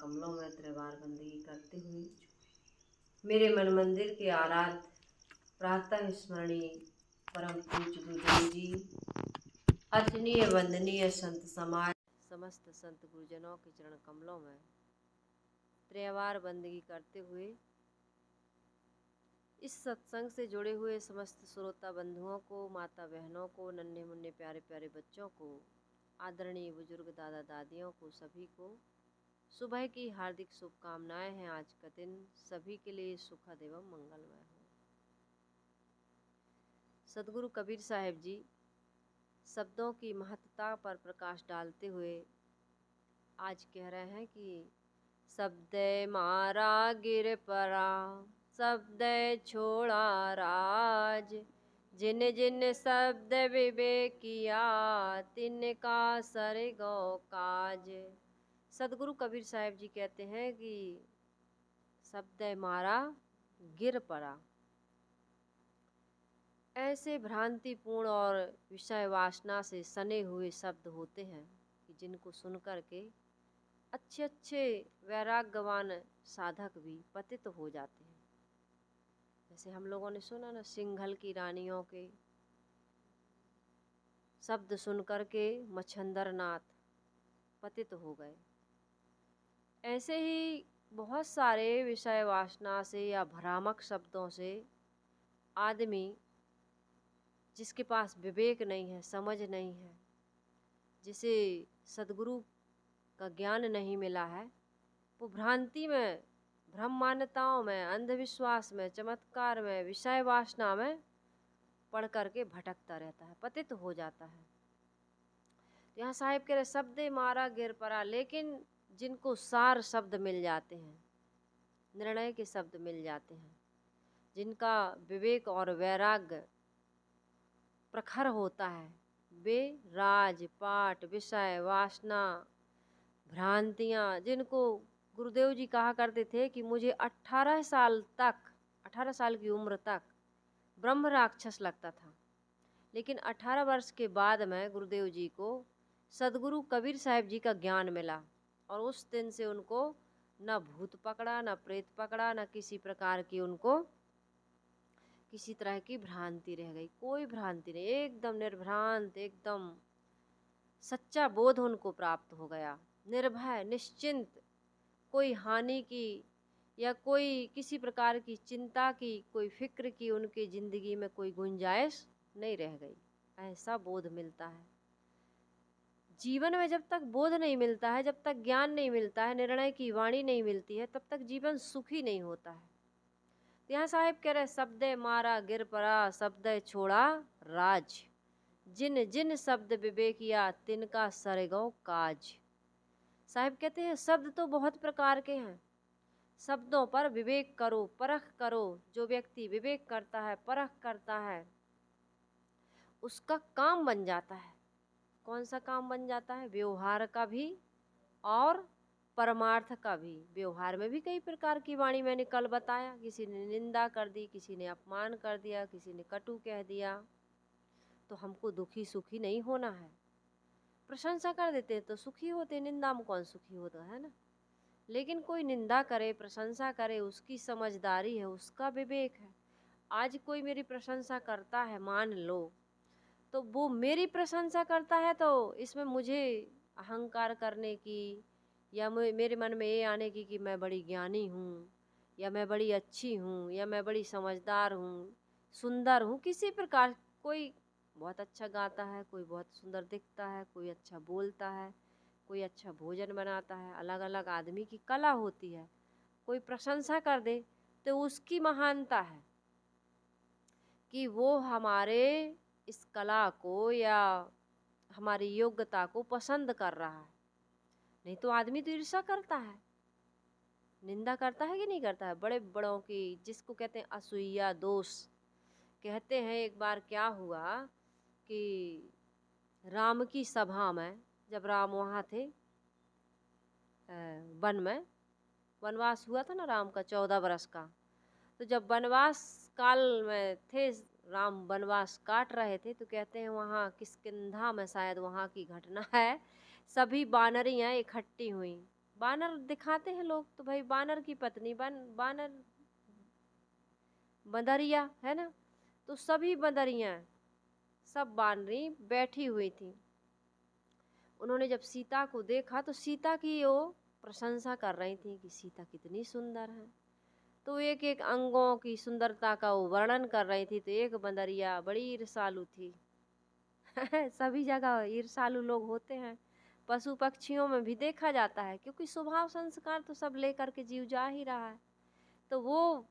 कमलों में त्रिवार बंदगी करते हुए मेरे मन मंदिर के आराध्य प्रातः स्मरणीय परम पूज्य गुरुदेव जी, अतुलनीय वंदनीय संत समाज, समस्त संत गुरुजनों के चरण कमलों में त्रिवार बंदगी करते हुए इस सत्संग से जुड़े हुए समस्त श्रोता बंधुओं को, माता बहनों को, नन्हे मुन्ने प्यारे प्यारे बच्चों को, आदरणीय बुजुर्ग दादा दादियों को, सभी को सुबह की हार्दिक शुभकामनाएं हैं। आज का दिन सभी के लिए सुखद एवं मंगलमय हो। सदगुरु कबीर साहिब जी शब्दों की महत्ता पर प्रकाश डालते हुए आज कह रहे हैं कि शब्द मारा गिर परा, शब्द छोड़ा राज, जिन जिन शब्द विवेकिया, तिनका सर गो काज। सदगुरु कबीर साहिब जी कहते हैं कि शब्द मारा गिर पड़ा। ऐसे भ्रांतिपूर्ण और विषय वासना से सने हुए शब्द होते हैं कि जिनको सुनकर के अच्छे अच्छे वैराग्यवान साधक भी पतित हो जाते हैं। जैसे हम लोगों ने सुना ना, सिंघल की रानियों के शब्द सुनकर के मच्छंदर नाथ पतित हो गए। ऐसे ही बहुत सारे विषय वासना से या भ्रामक शब्दों से आदमी जिसके पास विवेक नहीं है, समझ नहीं है, जिसे सद्गुरु का ज्ञान नहीं मिला है, वो भ्रांति में, भ्रम मान्यताओं में, अंधविश्वास में, चमत्कार में, विषय वासना में पढ़ करके भटकता रहता है, पतित हो जाता है। यहाँ साहिब कह रहे शब्द मारा गिर पड़ा, लेकिन जिनको सार शब्द मिल जाते हैं, निर्णय के शब्द मिल जाते हैं, जिनका विवेक और वैराग्य प्रखर होता है, वे राज पाठ विषय वासना भ्रांतियाँ, जिनको गुरुदेव जी कहा करते थे कि मुझे 18 साल की उम्र तक ब्रह्म राक्षस लगता था, लेकिन 18 वर्ष के बाद में गुरुदेव जी को सदगुरु कबीर साहिब जी का ज्ञान मिला और उस दिन से उनको न भूत पकड़ा, न प्रेत पकड़ा, न किसी प्रकार की उनको किसी तरह की भ्रांति रह गई। कोई भ्रांति नहीं, एकदम निर्भ्रांत, एकदम सच्चा बोध उनको प्राप्त हो गया। निर्भय निश्चिंत, कोई हानि की या कोई किसी प्रकार की चिंता की, कोई फिक्र की उनकी जिंदगी में कोई गुंजाइश नहीं रह गई। ऐसा बोध मिलता है जीवन में। जब तक बोध नहीं मिलता है, जब तक ज्ञान नहीं मिलता है, निर्णय की वाणी नहीं मिलती है, तब तक जीवन सुखी नहीं होता है। तो यहाँ साहिब कह रहे शब्द मारा गिर पड़ा, शब्द छोड़ा राज, जिन जिन शब्द विवेकिया, तिनका सरगो काज। साहिब कहते हैं शब्द तो बहुत प्रकार के हैं, शब्दों पर विवेक करो, परख करो। जो व्यक्ति विवेक करता है, परख करता है, उसका काम बन जाता है। कौन सा काम बन जाता है? व्यवहार का भी और परमार्थ का भी। व्यवहार में भी कई प्रकार की वाणी मैंने कल बताया, किसी ने निंदा कर दी, किसी ने अपमान कर दिया, किसी ने कटु कह दिया, तो हमको दुखी सुखी नहीं होना है। प्रशंसा कर देते हैं तो सुखी होते, निंदा में कौन सुखी होता है ना। लेकिन कोई निंदा करे, प्रशंसा करे, उसकी समझदारी है, उसका विवेक है। आज कोई मेरी प्रशंसा करता है, मान लो, तो वो मेरी प्रशंसा करता है तो इसमें मुझे अहंकार करने की या मेरे मन में ये आने की कि मैं बड़ी ज्ञानी हूँ, या मैं बड़ी अच्छी हूँ, या मैं बड़ी समझदार हूँ, सुंदर हूँ, किसी प्रकार। कोई बहुत अच्छा गाता है, कोई बहुत सुंदर दिखता है, कोई अच्छा बोलता है, कोई अच्छा भोजन बनाता है। अलग अलग आदमी की कला होती है। कोई प्रशंसा कर दे तो उसकी महानता है कि वो हमारे इस कला को या हमारी योग्यता को पसंद कर रहा है। नहीं तो आदमी तो ईर्ष्या करता है, निंदा करता है कि नहीं करता है। बड़े बड़ों की, जिसको कहते हैं असूया दोष। कहते हैं एक बार क्या हुआ कि राम की सभा में, जब राम वहाँ थे वन में, वनवास हुआ था ना राम का 14 बरस का, तो जब वनवास काल में थे, राम वनवास काट रहे थे, तो कहते हैं वहाँ किष्किंधा में शायद वहाँ की घटना है, सभी बानरियाँ इकट्ठी हुई, बानर दिखाते हैं लोग, तो भाई बानर की पत्नी बानर बंदरिया है ना, तो सभी बंदरियां सब बानरी बैठी हुई थी। उन्होंने जब सीता को देखा तो सीता की वो प्रशंसा कर रही थी कि सीता कितनी सुंदर है। तो एक एक अंगों की सुंदरता का वो वर्णन कर रही थी। तो एक बंदरिया बड़ी ईर्ष्यालु थी। सभी जगह ईर्ष्यालु लोग होते हैं, पशु पक्षियों में भी देखा जाता है, क्योंकि स्वभाव संस्कार तो सब लेकर के जीव जा ही रहा है। तो वो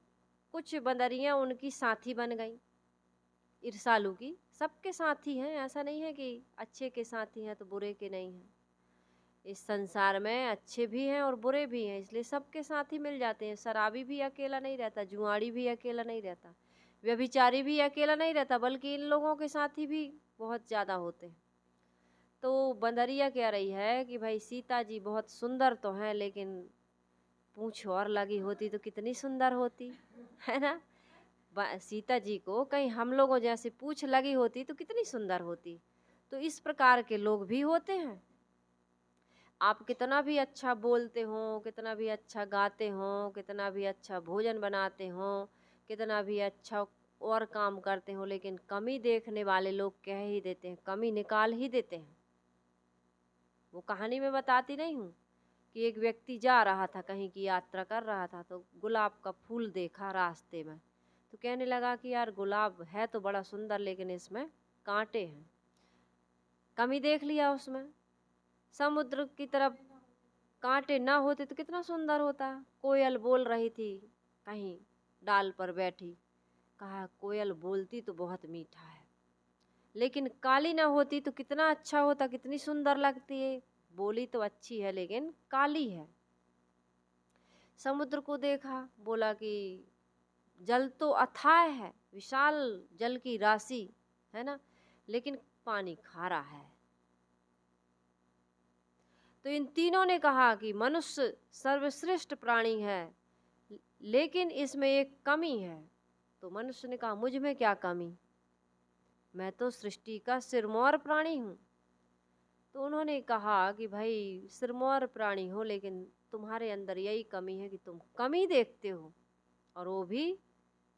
कुछ बंदरियां उनकी साथी बन गई, ईर्ष्यालु की। सबके साथी हैं, ऐसा नहीं है कि अच्छे के साथी हैं तो बुरे के नहीं हैं। इस संसार में अच्छे भी हैं और बुरे भी हैं, इसलिए सबके साथ ही मिल जाते हैं। शराबी भी अकेला नहीं रहता, जुआड़ी भी अकेला नहीं रहता, व्यभिचारी भी अकेला नहीं रहता, बल्कि इन लोगों के साथी भी बहुत ज़्यादा होते हैं। तो बंदरिया कह रही है कि भाई सीता जी बहुत सुंदर तो हैं, लेकिन पूंछ और लगी होती तो कितनी सुंदर होती, है ना। सीता जी को कहीं हम लोगों जैसे पूंछ लगी होती तो कितनी सुंदर होती। तो इस प्रकार के लोग भी होते हैं। आप कितना भी अच्छा बोलते हो, कितना भी अच्छा गाते हो, कितना भी अच्छा भोजन बनाते हो, कितना भी अच्छा और काम करते हो, लेकिन कमी देखने वाले लोग कह ही देते हैं, कमी निकाल ही देते हैं। वो कहानी में बताती नहीं हूँ कि एक व्यक्ति जा रहा था, कहीं की यात्रा कर रहा था, तो गुलाब का फूल देखा रास्ते में। तो कहने लगा कि यार गुलाब है तो बड़ा सुंदर, लेकिन इसमें कांटे हैं। कमी देख लिया उसमें। समुद्र की तरफ कांटे ना होते तो कितना सुंदर होता। कोयल बोल रही थी कहीं डाल पर बैठी, कहा कोयल बोलती तो बहुत मीठा है, लेकिन काली ना होती तो कितना अच्छा होता, कितनी सुंदर लगती है। बोली तो अच्छी है लेकिन काली है। समुद्र को देखा, बोला कि जल तो अथाह है, विशाल जल की राशि है ना, लेकिन पानी खारा है। तो इन तीनों ने कहा कि मनुष्य सर्वश्रेष्ठ प्राणी है, लेकिन इसमें एक कमी है। तो मनुष्य ने कहा मुझ में क्या कमी, मैं तो सृष्टि का सिरमौर प्राणी हूँ। तो उन्होंने कहा कि भाई सिरमौर प्राणी हो, लेकिन तुम्हारे अंदर यही कमी है कि तुम कमी देखते हो, और वो भी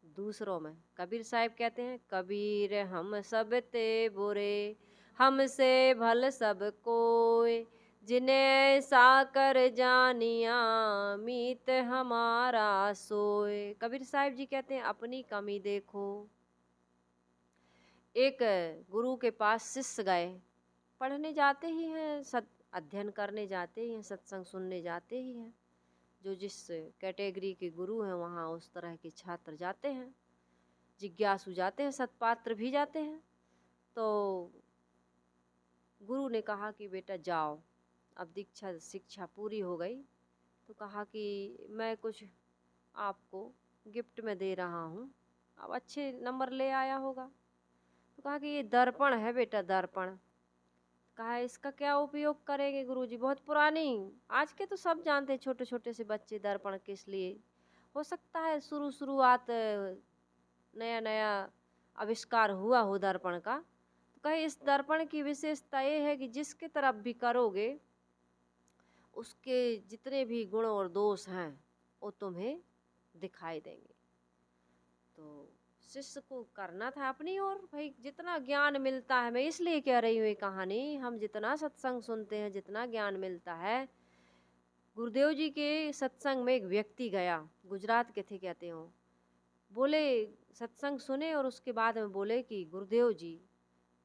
दूसरों में। कबीर साहब कहते हैं, कबीर हम सब ते बुरे, हमसे भल सब कोय, जिन्हें साकर जानिया, मीत हमारा सोए। कबीर साहब जी कहते हैं अपनी कमी देखो। एक गुरु के पास शिष्य गए, पढ़ने जाते ही हैं, अध्ययन करने जाते ही हैं, सत्संग सुनने जाते ही हैं। जो जिस कैटेगरी के गुरु हैं वहाँ उस तरह के छात्र जाते हैं, जिज्ञासु जाते हैं, सत्पात्र भी जाते हैं। तो गुरु ने कहा कि बेटा जाओ, अब दीक्षा शिक्षा पूरी हो गई। तो कहा कि मैं कुछ आपको गिफ्ट में दे रहा हूँ, अब अच्छे नंबर ले आया होगा। तो कहा कि ये दर्पण है बेटा, दर्पण। कहा इसका क्या उपयोग करेंगे गुरुजी, बहुत पुरानी, आज के तो सब जानते हैं, छोटे छोटे से बच्चे दर्पण किस लिए। हो सकता है शुरुआत नया नया आविष्कार हुआ हो दर्पण का। तो कहे इस दर्पण की विशेषता ये है कि जिसके तरफ भी करोगे उसके जितने भी गुण और दोष हैं वो तुम्हें दिखाई देंगे। तो शिष्य को करना था अपनी ओर, भाई जितना ज्ञान मिलता है, मैं इसलिए कह रही हूँ ये कहानी, हम जितना सत्संग सुनते हैं, जितना ज्ञान मिलता है। गुरुदेव जी के सत्संग में एक व्यक्ति गया, गुजरात के थे कहते हो, बोले सत्संग सुने और उसके बाद में बोले कि गुरुदेव जी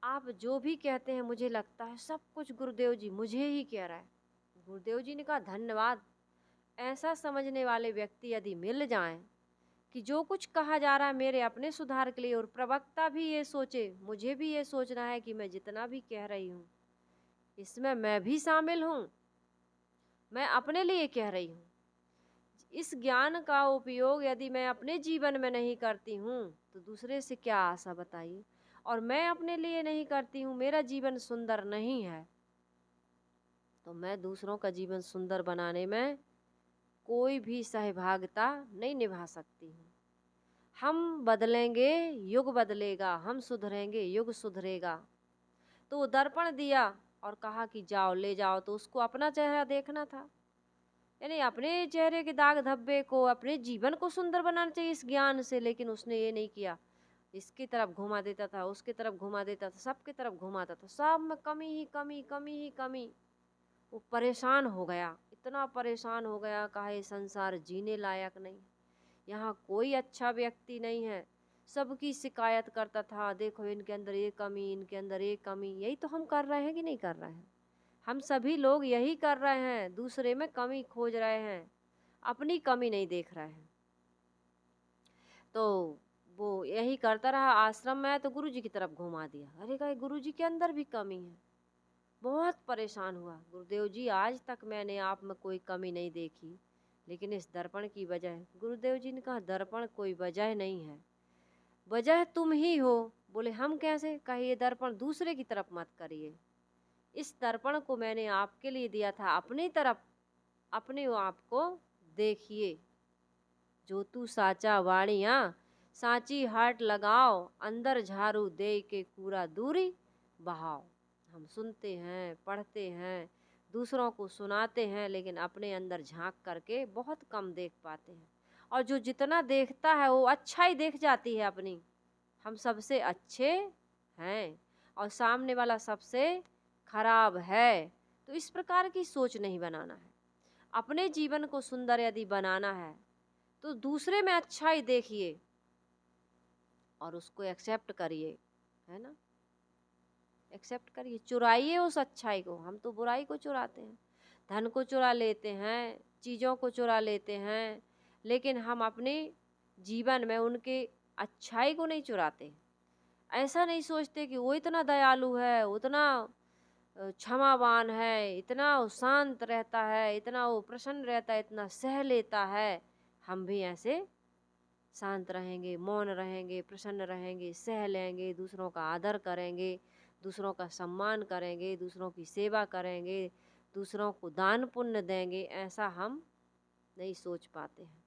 आप जो भी कहते हैं मुझे लगता है सब कुछ गुरुदेव जी मुझे ही कह रहा है। गुरुदेव जी ने कहा धन्यवाद। ऐसा समझने वाले व्यक्ति यदि मिल जाएं कि जो कुछ कहा जा रहा है मेरे अपने सुधार के लिए, और प्रवक्ता भी ये सोचे, मुझे भी ये सोचना है कि मैं जितना भी कह रही हूँ इसमें मैं भी शामिल हूँ, मैं अपने लिए कह रही हूँ। इस ज्ञान का उपयोग यदि मैं अपने जीवन में नहीं करती हूँ तो दूसरे से क्या आशा बताइए। और मैं अपने लिए नहीं करती हूँ, मेरा जीवन सुंदर नहीं है, तो मैं दूसरों का जीवन सुंदर बनाने में कोई भी सहभागिता नहीं निभा सकती हूँ। हम बदलेंगे युग बदलेगा, हम सुधरेंगे युग सुधरेगा। तो वो दर्पण दिया और कहा कि जाओ ले जाओ। तो उसको अपना चेहरा देखना था, यानी अपने चेहरे के दाग धब्बे को, अपने जीवन को सुंदर बनाना चाहिए इस ज्ञान से, लेकिन उसने ये नहीं किया। इसकी तरफ घुमा देता था, उसकी तरफ घुमा देता था, सबकी तरफ घुमाता था, सब में कमी ही कमी, कमी ही कमी। वो परेशान हो गया, इतना परेशान हो गया, कहा ये संसार जीने लायक नहीं, यहाँ कोई अच्छा व्यक्ति नहीं है। सबकी शिकायत करता था, देखो इनके अंदर ये कमी, इनके अंदर ये कमी। यही तो हम कर रहे हैं कि नहीं कर रहे हैं? हम सभी लोग यही कर रहे हैं, दूसरे में कमी खोज रहे हैं, अपनी कमी नहीं देख रहे हैं। तो वो यही करता रहा। आश्रम में आया तो गुरुजी की तरफ घुमा दिया। अरे कहे गुरुजी के अंदर भी कमी है। बहुत परेशान हुआ, गुरुदेव जी आज तक मैंने आप में कोई कमी नहीं देखी, लेकिन इस दर्पण की वजह। गुरुदेव जी ने कहा दर्पण कोई वजह नहीं है, वजह तुम ही हो। बोले हम कैसे? कहे ये दर्पण दूसरे की तरफ मत करिए, इस दर्पण को मैंने आपके लिए दिया था, अपनी तरफ अपने आप को देखिए। जो तू साचा वाणिया सांची हाट लगाओ, अंदर झाड़ू दे के कूड़ा दूरी बहाओ। हम सुनते हैं, पढ़ते हैं, दूसरों को सुनाते हैं, लेकिन अपने अंदर झांक करके बहुत कम देख पाते हैं। और जो जितना देखता है वो अच्छा ही देख जाती है अपनी। हम सबसे अच्छे हैं और सामने वाला सबसे खराब है। तो इस प्रकार की सोच नहीं बनाना है। अपने जीवन को सुंदर यदि बनाना है तो दूसरे में अच्छा ही देखिए और उसको एक्सेप्ट करिए, है ना? एक्सेप्ट करिए, चुराइए उस अच्छाई को। हम तो बुराई को चुराते हैं, धन को चुरा लेते हैं, चीज़ों को चुरा लेते हैं, लेकिन हम अपने जीवन में उनके अच्छाई को नहीं चुराते। ऐसा नहीं सोचते कि वो इतना दयालु है, उतना क्षमावान है, इतना वो शांत रहता है, इतना वो प्रसन्न रहता है, इतना सह लेता है। हम भी ऐसे शांत रहेंगे, मौन रहेंगे, प्रसन्न रहेंगे, सह लेंगे, दूसरों का आदर करेंगे, दूसरों का सम्मान करेंगे, दूसरों की सेवा करेंगे, दूसरों को दान पुण्य देंगे। ऐसा हम नहीं सोच पाते हैं,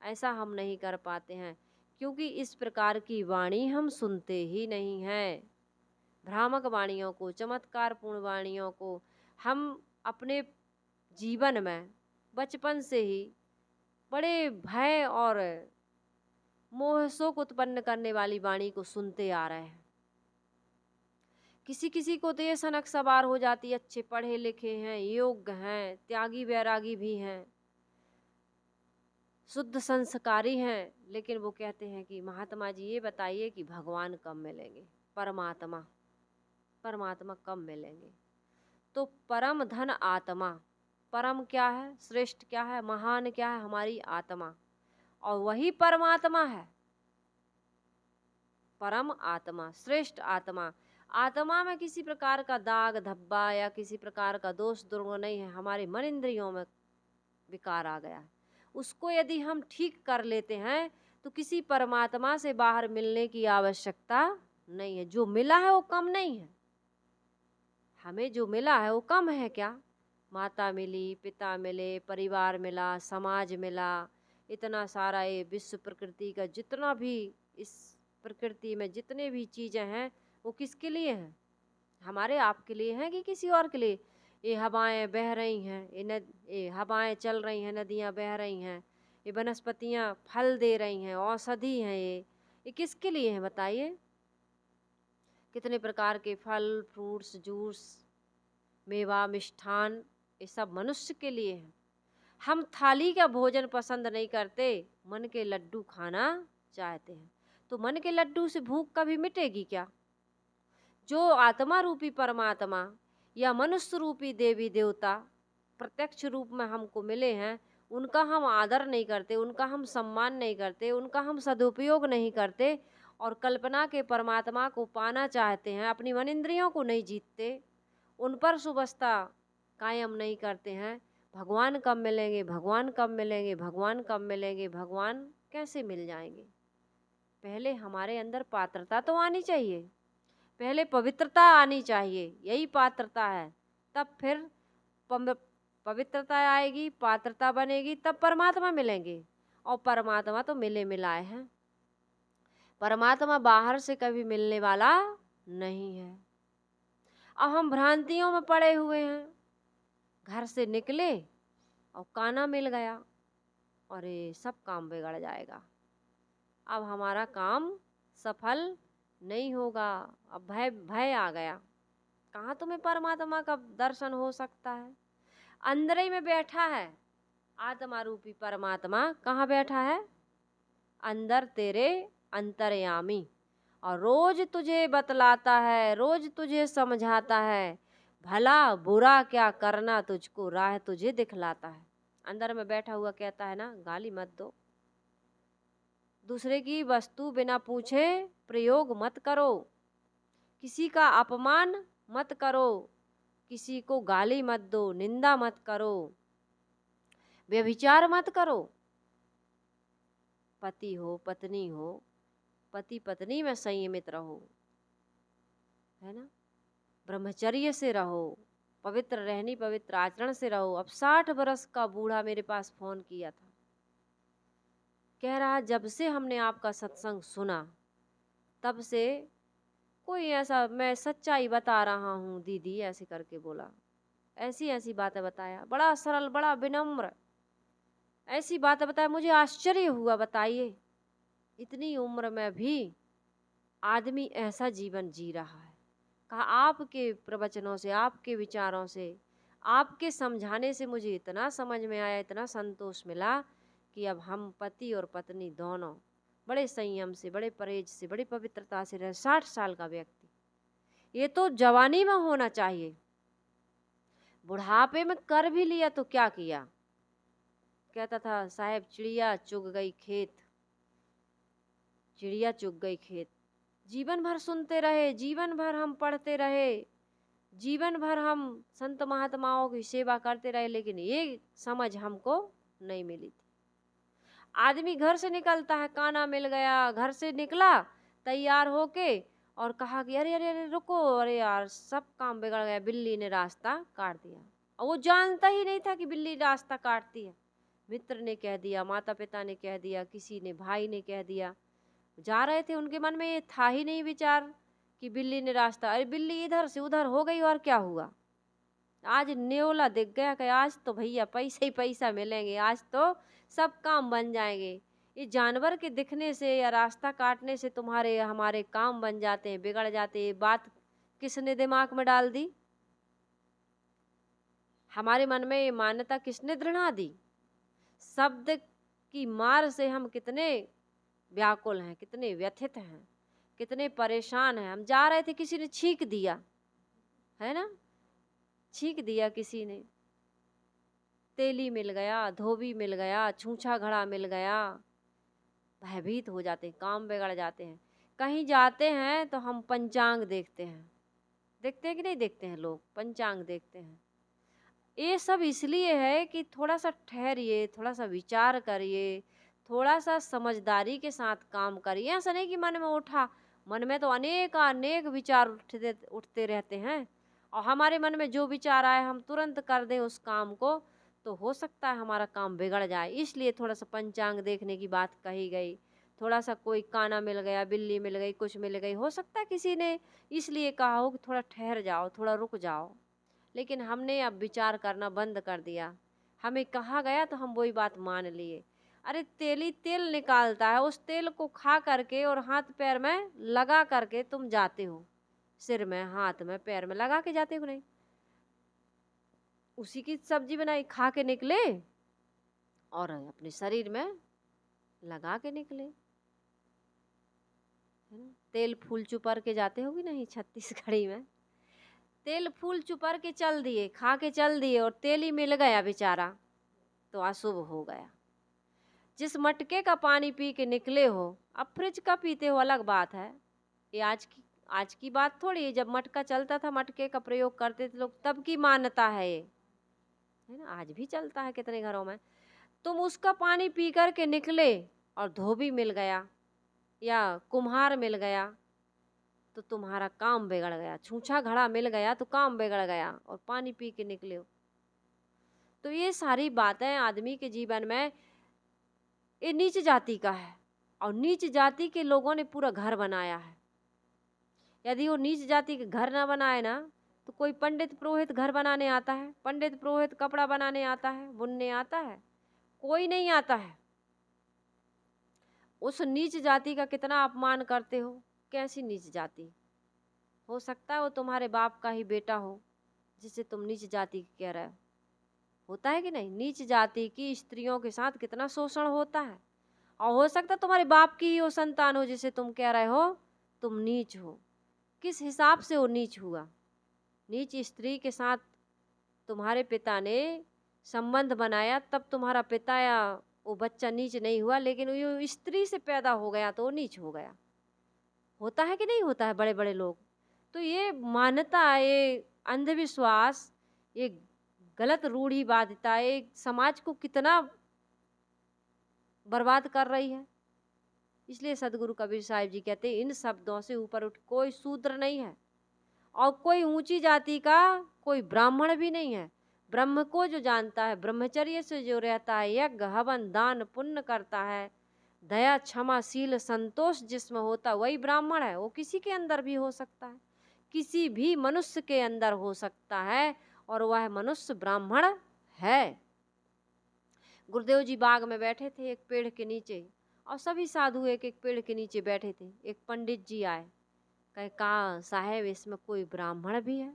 ऐसा हम नहीं कर पाते हैं, क्योंकि इस प्रकार की वाणी हम सुनते ही नहीं हैं। भ्रामक वाणियों को, चमत्कारपूर्ण वाणियों को हम अपने जीवन में बचपन से ही बड़े भय और मोह शोक उत्पन्न करने वाली वाणी को सुनते आ रहे हैं। किसी किसी को तो ये सनक सवार हो जाती है, अच्छे पढ़े लिखे हैं, योग्य हैं, त्यागी वैरागी भी हैं, शुद्ध संस्कारी हैं, लेकिन वो कहते हैं कि महात्मा जी ये बताइए कि भगवान कब मिलेंगे, परमात्मा परमात्मा कब मिलेंगे? तो परम धन आत्मा, परम क्या है, श्रेष्ठ क्या है, महान क्या है? हमारी आत्मा, और वही परमात्मा है। परम आत्मा, श्रेष्ठ आत्मा। आत्मा में किसी प्रकार का दाग धब्बा या किसी प्रकार का दोष दुर्गुण नहीं है। हमारे मन इंद्रियों में विकार आ गया है, उसको यदि हम ठीक कर लेते हैं तो किसी परमात्मा से बाहर मिलने की आवश्यकता नहीं है। जो मिला है वो कम नहीं है, हमें जो मिला है वो कम है क्या? माता मिली, पिता मिले, परिवार मिला, समाज मिला, इतना सारा ये विश्व प्रकृति का जितना भी, इस प्रकृति में जितने भी चीज़ें हैं वो किसके लिए हैं? हमारे आपके लिए हैं कि किसी और के लिए? ये हवाएं बह रही हैं, ये हवाएं चल रही हैं, नदियाँ बह रही हैं, ये वनस्पतियाँ फल दे रही हैं, औषधि हैं, ये किसके लिए हैं बताइए? कितने प्रकार के फल, फ्रूट्स, जूस, मेवा, मिष्ठान, ये सब मनुष्य के लिए हैं। हम थाली का भोजन पसंद नहीं करते, मन के लड्डू खाना चाहते हैं। तो मन के लड्डू से भूख कभी मिटेगी क्या? जो आत्मा रूपी परमात्मा या मनुष्य रूपी देवी देवता प्रत्यक्ष रूप में हमको मिले हैं, उनका हम आदर नहीं करते, उनका हम सम्मान नहीं करते, उनका हम सदुपयोग नहीं करते और कल्पना के परमात्मा को पाना चाहते हैं, अपनी मन इंद्रियों को नहीं जीतते, उन पर सुबस्ता कायम नहीं करते हैं। भगवान कब मिलेंगे, भगवान कब मिलेंगे, भगवान कब मिलेंगे? भगवान कैसे मिल जाएंगे? पहले हमारे अंदर पात्रता तो आनी चाहिए, पहले पवित्रता आनी चाहिए, यही पात्रता है। तब फिर पवित्रता आएगी, पात्रता बनेगी, तब परमात्मा मिलेंगे। और परमात्मा तो मिले मिलाए हैं, परमात्मा बाहर से कभी मिलने वाला नहीं है। अब हम भ्रांतियों में पड़े हुए हैं। घर से निकले और काना मिल गया, अरे सब काम बिगड़ जाएगा, अब हमारा काम सफल नहीं होगा। अब भय भय आ गया, कहाँ तुम्हें परमात्मा का दर्शन हो सकता है? अंदर ही में बैठा है आत्मा रूपी परमात्मा, कहाँ बैठा है? अंदर तेरे अंतर्यामी, और रोज तुझे बतलाता है, रोज तुझे समझाता है, भला बुरा क्या करना तुझको राह तुझे दिखलाता है। अंदर में बैठा हुआ कहता है ना, गाली मत दो, दूसरे की वस्तु बिना पूछे प्रयोग मत करो, किसी का अपमान मत करो, किसी को गाली मत दो, निंदा मत करो, व्यभिचार मत करो। पति हो पत्नी हो, पति पत्नी में संयमित रहो, है ना, ब्रह्मचर्य से रहो, पवित्र रहनी, पवित्र आचरण से रहो। अब 60 वर्ष का बूढ़ा मेरे पास फोन किया था, कह रहा जब से हमने आपका सत्संग सुना तब से कोई ऐसा, मैं सच्चाई बता रहा हूँ दीदी, ऐसे करके बोला, ऐसी ऐसी बातें बताया, बड़ा सरल बड़ा विनम्र ऐसी बातें बताया। मुझे आश्चर्य हुआ, बताइए इतनी उम्र में भी आदमी ऐसा जीवन जी रहा है। कहा आपके प्रवचनों से, आपके विचारों से, आपके समझाने से मुझे इतना समझ में आया, इतना संतोष मिला कि अब हम पति और पत्नी दोनों बड़े संयम से, बड़े परहेज से, बड़ी पवित्रता से रहे। 60 साल का व्यक्ति, ये तो जवानी में होना चाहिए, बुढ़ापे में कर भी लिया तो क्या किया। कहता था साहब चिड़िया चुग गई खेत, चिड़िया चुग गई खेत। जीवन भर सुनते रहे, जीवन भर हम पढ़ते रहे, जीवन भर हम संत महात्माओं की सेवा करते रहे, लेकिन ये समझ हमको नहीं मिली थी। आदमी घर से निकलता है, काना मिल गया, घर से निकला तैयार होके और कहा कि अरे अरे अरे रुको, अरे यार सब काम बिगड़ गया, बिल्ली ने रास्ता काट दिया। और वो जानता ही नहीं था कि बिल्ली रास्ता काटती है। मित्र ने कह दिया, माता पिता ने कह दिया, किसी ने भाई ने कह दिया, जा रहे थे, उनके मन में ये था ही नहीं विचार कि बिल्ली ने रास्ता, अरे बिल्ली इधर से उधर हो गई और क्या हुआ। आज न्योला दिख गया कि आज तो भैया पैसे ही पैसा मिलेंगे, आज तो सब काम बन जाएंगे। ये जानवर के दिखने से या रास्ता काटने से तुम्हारे हमारे काम बन जाते हैं, बिगड़ जाते हैं। बात किसने दिमाग में डाल दी? हमारे मन में ये मान्यता किसने दृढ़ा दी? शब्द की मार से हम कितने व्याकुल हैं, कितने व्यथित हैं, कितने परेशान हैं। हम जा रहे थे, किसी ने छींक दिया, है ना, छींक दिया किसी ने, तेली मिल गया, धोबी मिल गया, छूछा घड़ा मिल गया, भयभीत हो जाते हैं, काम बिगड़ जाते हैं। कहीं जाते हैं तो हम पंचांग देखते हैं, देखते हैं कि नहीं देखते हैं, लोग पंचांग देखते हैं। ये सब इसलिए है कि थोड़ा सा ठहरिए, थोड़ा सा विचार करिए, थोड़ा सा समझदारी के साथ काम करिए। ऐसा नहीं कि मन में उठा, मन में तो अनेक विचार उठते रहते हैं, और हमारे मन में जो विचार आए हम तुरंत कर दें उस काम को, तो हो सकता है हमारा काम बिगड़ जाए। इसलिए थोड़ा सा पंचांग देखने की बात कही गई। थोड़ा सा कोई काना मिल गया, बिल्ली मिल गई, कुछ मिल गई, हो सकता है किसी ने इसलिए कहा हो कि थोड़ा ठहर जाओ, थोड़ा रुक जाओ, लेकिन हमने अब विचार करना बंद कर दिया। हमें कहा गया तो हम वही बात मान लिए। अरे तेली तेल निकालता है, उस तेल को खा करके और हाथ पैर में लगा करके तुम जाते हो, सिर में, हाथ में, पैर में लगा के जाते हो नहीं? उसी की सब्जी बनाई, खा के निकले और अपने शरीर में लगा के निकले, है ना। तेल फूल चुपर के जाते हो कि नहीं छत्तीसगढ़ी में? तेल फूल चुपर के चल दिए, खा के चल दिए, और तेल ही मिल गया बेचारा तो अशुभ हो गया। जिस मटके का पानी पी के निकले हो, अब फ्रिज का पीते हो अलग बात है, ये आज की बात थोड़ी है। जब मटका चलता था, मटके का प्रयोग करते थे लोग, तब की मान्यता है ये, है ना। आज भी चलता है कितने घरों में। तुम उसका पानी पी कर के निकले और धोबी मिल गया या कुम्हार मिल गया तो तुम्हारा काम बिगड़ गया। छूछा घड़ा मिल गया तो काम बिगड़ गया, और पानी पी के निकले हो। तो ये सारी बातें आदमी के जीवन में, ये नीच जाति का है, और नीच जाति के लोगों ने पूरा घर बनाया है। यदि वो नीच जाति के घर ना बनाए ना, तो कोई पंडित पुरोहित घर बनाने आता है? पंडित पुरोहित कपड़ा बनाने आता है, बुनने आता है? कोई नहीं आता है। उस नीच जाति का कितना अपमान करते हो। कैसी नीच जाति? हो सकता है वो तुम्हारे बाप का ही बेटा हो जिसे तुम नीच जाति कह रहे हो। होता है कि नहीं? नीच जाति की स्त्रियों के साथ कितना शोषण होता है। और हो सकता है तुम्हारे बाप की ही वो संतान हो जिसे तुम कह रहे हो तुम नीच हो। किस हिसाब से वो नीच हुआ? नीच स्त्री के साथ तुम्हारे पिता ने संबंध बनाया, तब तुम्हारा पिता या वो बच्चा नीच नहीं हुआ, लेकिन वो स्त्री से पैदा हो गया तो वो नीच हो गया। होता है कि नहीं होता है? बड़े बड़े लोग तो ये मान्यता, ये अंधविश्वास, ये गलत रूढ़िवादिता ये समाज को कितना बर्बाद कर रही है। इसलिए सदगुरु कबीर साहिब जी कहते हैं, इन शब्दों से ऊपर उठ कोई शूद्र नहीं है और कोई ऊंची जाति का कोई ब्राह्मण भी नहीं है। ब्रह्म को जो जानता है, ब्रह्मचर्य से जो रहता है, यज्ञ हवन दान पुण्य करता है, दया क्षमाशील संतोष जिसमें होता वही ब्राह्मण है। वो किसी के अंदर भी हो सकता है, किसी भी मनुष्य के अंदर हो सकता है, और वह मनुष्य ब्राह्मण है। गुरुदेव जी बाग में बैठे थे एक पेड़ के नीचे, और सभी साधु एक एक पेड़ के नीचे बैठे थे। एक पंडित जी आए, कहे कहा साहेब इसमें कोई ब्राह्मण भी है?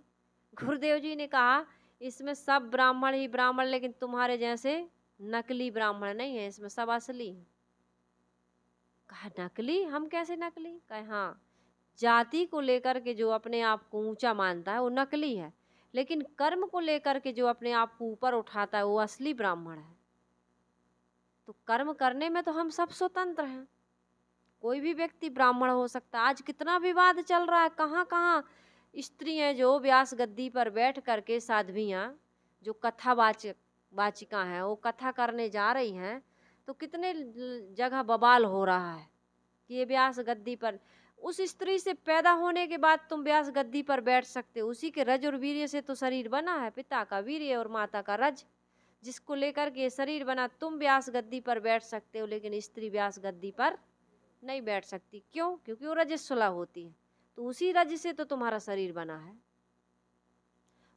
गुरुदेव जी ने कहा इसमें सब ब्राह्मण ही ब्राह्मण, लेकिन तुम्हारे जैसे नकली ब्राह्मण नहीं है, इसमें सब असली है। कहा नकली? हम कैसे नकली? कहे हाँ, जाति को लेकर के जो अपने आप को ऊंचा मानता है वो नकली है, लेकिन कर्म को लेकर के जो अपने आप को ऊपर उठाता है वो असली ब्राह्मण है। तो कर्म करने में तो हम सब स्वतंत्र हैं, कोई भी व्यक्ति ब्राह्मण हो सकता है। आज कितना विवाद चल रहा है, कहाँ कहाँ स्त्रियां जो व्यास गद्दी पर बैठ करके, साध्वियाँ जो कथा वाचिका हैं, वो कथा करने जा रही हैं, तो कितने जगह बवाल हो रहा है कि ये व्यास गद्दी पर, उस स्त्री से पैदा होने के बाद तुम व्यास गद्दी पर बैठ सकते हो। उसी के रज और वीर्य से तो शरीर बना है, पिता का वीर्य और माता का रज, जिसको लेकर के शरीर बना। तुम व्यास गद्दी पर बैठ सकते हो, लेकिन स्त्री व्यास गद्दी पर नहीं बैठ सकती। क्यों? क्योंकि वो रजस्वला होती है, तो उसी रज से तो तुम्हारा शरीर बना है।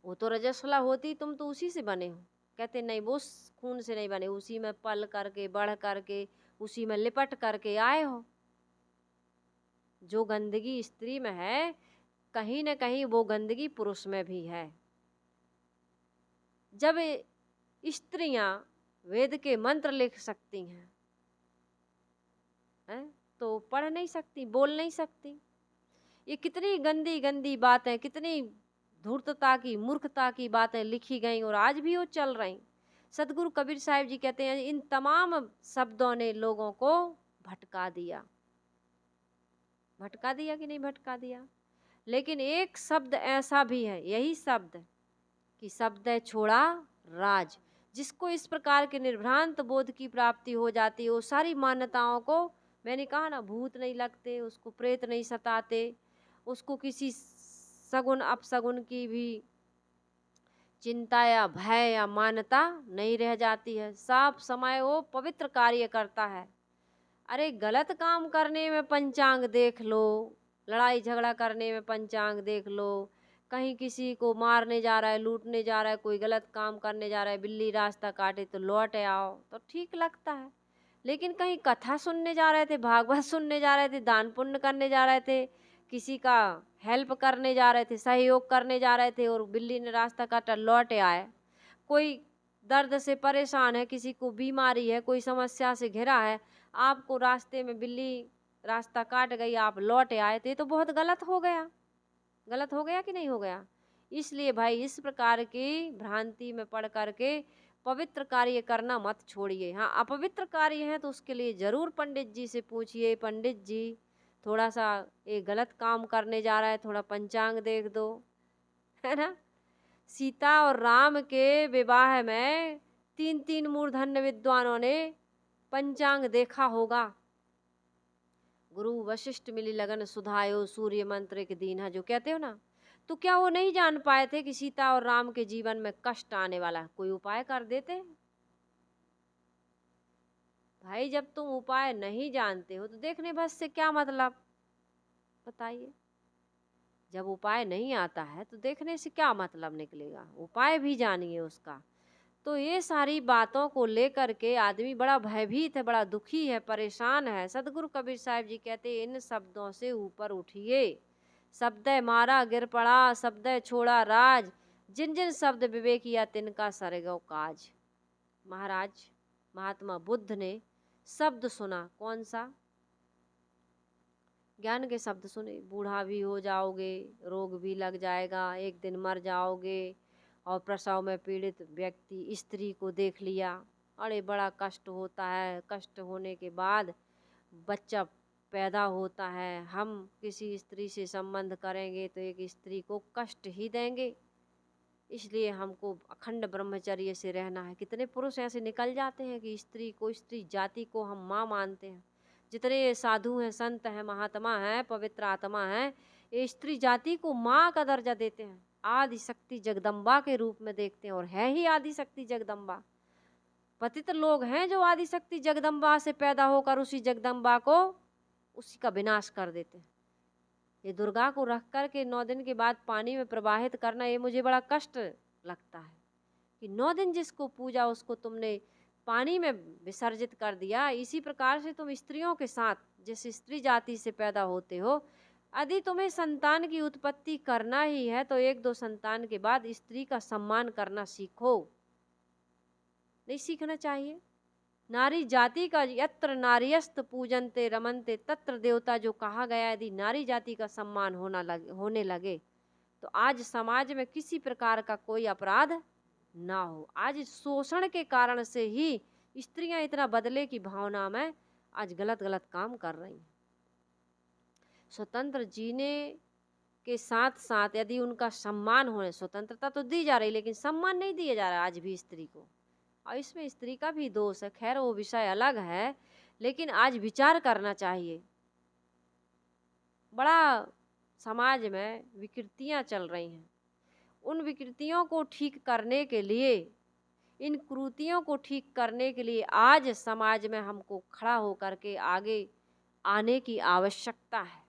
वो तो रजस्वला होती, तुम तो उसी से बने हो। कहते नहीं, वो खून से नहीं बने, उसी में पल करके बढ़ करके उसी में लिपट करके आए हो। जो गंदगी स्त्री में है, कहीं न कहीं वो गंदगी पुरुष में भी है। जब स्त्रियां वेद के मंत्र लिख सकती हैं, तो पढ़ नहीं सकती, बोल नहीं सकती। ये कितनी गंदी गंदी बातें, कितनी धूर्तता की, मूर्खता की बातें लिखी गई और आज भी वो चल रही। सदगुरु कबीर साहिब जी कहते हैं इन तमाम शब्दों ने लोगों को भटका दिया। भटका दिया कि नहीं भटका दिया? लेकिन एक शब्द ऐसा भी है, यही शब्द कि शब्द है छोड़ा राज। जिसको इस प्रकार के निर्भ्रांत बोध की प्राप्ति हो जाती है, वो सारी मान्यताओं को, मैंने कहा ना, भूत नहीं लगते, उसको प्रेत नहीं सताते, उसको किसी सगुन अपसगुन की भी चिंता या भय या मान्यता नहीं रह जाती है। सब समय वो पवित्र कार्य करता है। अरे गलत काम करने में पंचांग देख लो, लड़ाई झगड़ा करने में पंचांग देख लो, कहीं किसी को मारने जा रहा है, लूटने जा रहा है, कोई गलत काम करने जा रहा है, बिल्ली रास्ता काटे तो लौट आओ, तो ठीक लगता है। लेकिन कहीं कथा सुनने जा रहे थे, भागवत सुनने जा रहे थे, दान पुण्य करने जा रहे थे, किसी का हेल्प करने जा रहे थे, सहयोग करने जा रहे थे, और बिल्ली ने रास्ता काटा लौट आए। कोई दर्द से परेशान है, किसी को बीमारी है, कोई समस्या से घिरा है, आपको रास्ते में बिल्ली रास्ता काट गई, आप लौट आए, तो ये तो बहुत गलत हो गया। गलत हो गया कि नहीं हो गया? इसलिए भाई इस प्रकार की भ्रांति में पड़ करके पवित्र कार्य करना मत छोड़िए। हाँ, अपवित्र कार्य है तो उसके लिए जरूर पंडित जी से पूछिए, पंडित जी थोड़ा सा ये गलत काम करने जा रहा है, थोड़ा पंचांग देख दो, है ना। सीता और राम के विवाह में 3 मूर्धन्य विद्वानों ने पंचांग देखा होगा। गुरु वशिष्ठ मिली लगन सुधायो, सूर्य मंत्र के दीन है, जो कहते हो ना, तो क्या वो नहीं जान पाए थे कि सीता और राम के जीवन में कष्ट आने वाला है? कोई उपाय कर देते। भाई जब तुम उपाय नहीं जानते हो तो देखने बस से क्या मतलब, बताइए। जब उपाय नहीं आता है तो देखने से क्या मतलब निकलेगा, उपाय भी जानिए उसका। तो ये सारी बातों को लेकर के आदमी बड़ा भयभीत है, बड़ा दुखी है, परेशान है। सदगुरु कबीर साहब जी कहते हैं, इन शब्दों से ऊपर उठिए। शब्द मारा गिर पड़ा, शब्द छोड़ा राज, जिन जिन शब्द विवेकिया तिनका सरगो काज। महाराज महात्मा बुद्ध ने शब्द सुना, कौन सा? ज्ञान के शब्द सुने। बूढ़ा भी हो जाओगे, रोग भी लग जाएगा, एक दिन मर जाओगे, और प्रसव में पीड़ित व्यक्ति स्त्री को देख लिया, अरे बड़ा कष्ट होता है, कष्ट होने के बाद बच्चा पैदा होता है, हम किसी स्त्री से संबंध करेंगे तो एक स्त्री को कष्ट ही देंगे, इसलिए हमको अखंड ब्रह्मचर्य से रहना है। कितने पुरुष ऐसे निकल जाते हैं कि स्त्री को, स्त्री जाति को हम माँ मानते हैं। जितने साधु हैं, संत हैं, महात्मा हैं, पवित्र आत्मा हैं, ये स्त्री जाति को माँ का दर्जा देते हैं, आदि शक्ति जगदम्बा के रूप में देखते हैं, और है ही आदि शक्ति जगदम्बा। पतित लोग हैं जो आदि शक्ति जगदम्बा से पैदा होकर उसी जगदम्बा को उसी का विनाश कर देते हैं। ये दुर्गा को रख कर के 9 दिन के बाद पानी में प्रवाहित करना, ये मुझे बड़ा कष्ट लगता है कि 9 दिन जिसको पूजा उसको तुमने पानी में विसर्जित कर दिया। इसी प्रकार से तुम स्त्रियों के साथ, जिस स्त्री जाति से पैदा होते हो, यदि तुम्हें संतान की उत्पत्ति करना ही है तो 1-2 संतान के बाद स्त्री का सम्मान करना सीखो। नहीं सीखना चाहिए। नारी जाति का यत्र नार्यस्त पूजनते रमनते तत्र देवता जो कहा गया, यदि नारी जाति का सम्मान होने लगे तो आज समाज में किसी प्रकार का कोई अपराध ना हो। आज शोषण के कारण से ही स्त्रियां इतना बदले की भावना में आज गलत गलत काम कर रही हैं। स्वतंत्र जीने के साथ साथ यदि उनका सम्मान होने, स्वतंत्रता तो दी जा रही लेकिन सम्मान नहीं दिया जा रहा आज भी स्त्री को, और इसमें स्त्री का भी दोष है। खैर वो विषय अलग है, लेकिन आज विचार करना चाहिए। बड़ा समाज में विकृतियां चल रही हैं, उन विकृतियों को ठीक करने के लिए, इन कुरीतियों को ठीक करने के लिए आज समाज में हमको खड़ा होकर के आगे आने की आवश्यकता है।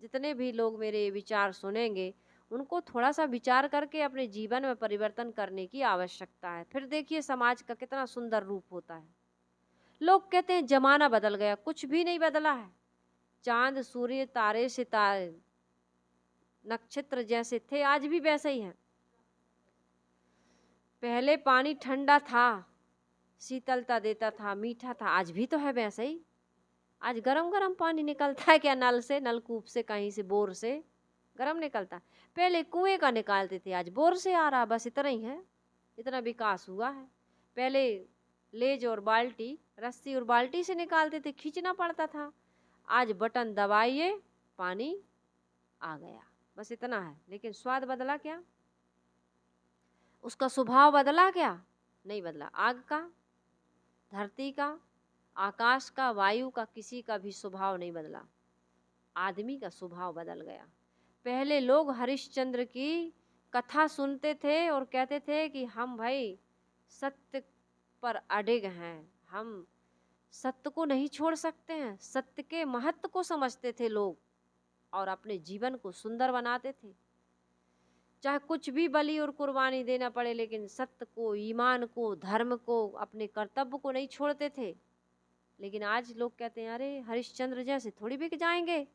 जितने भी लोग मेरे विचार सुनेंगे उनको थोड़ा सा विचार करके अपने जीवन में परिवर्तन करने की आवश्यकता है। फिर देखिए समाज का कितना सुंदर रूप होता है। लोग कहते हैं जमाना बदल गया, कुछ भी नहीं बदला है। चांद सूर्य तारे सितारे नक्षत्र जैसे थे आज भी वैसे ही हैं। पहले पानी ठंडा था, शीतलता देता था, मीठा था, आज भी तो है वैसे ही। आज गरम गरम पानी निकलता है क्या नल से, नलकूप से, कहीं से, बोर से गरम निकलता। पहले कुएं का निकालते थे, आज बोर से आ रहा, बस इतना ही है। इतना विकास हुआ है। पहले लेज और बाल्टी, रस्सी और बाल्टी से निकालते थे, खींचना पड़ता था। आज बटन दबाइए, पानी आ गया, बस इतना है। लेकिन स्वाद बदला क्या? उसका स्वभाव बदला क्या? नहीं बदला। आग का, धरती का, आकाश का, वायु का, किसी का भी स्वभाव नहीं बदला। आदमी का स्वभाव बदल गया। पहले लोग हरिश्चंद्र की कथा सुनते थे और कहते थे कि हम भाई सत्य पर अडिग हैं, हम सत्य को नहीं छोड़ सकते हैं। सत्य के महत्व को समझते थे लोग और अपने जीवन को सुंदर बनाते थे, चाहे कुछ भी बलि और कुर्बानी देना पड़े, लेकिन सत्य को, ईमान को, धर्म को, अपने कर्तव्य को नहीं छोड़ते थे। लेकिन आज लोग कहते हैं अरे हरिश्चंद्र जैसे थोड़ी बिक जाएंगे।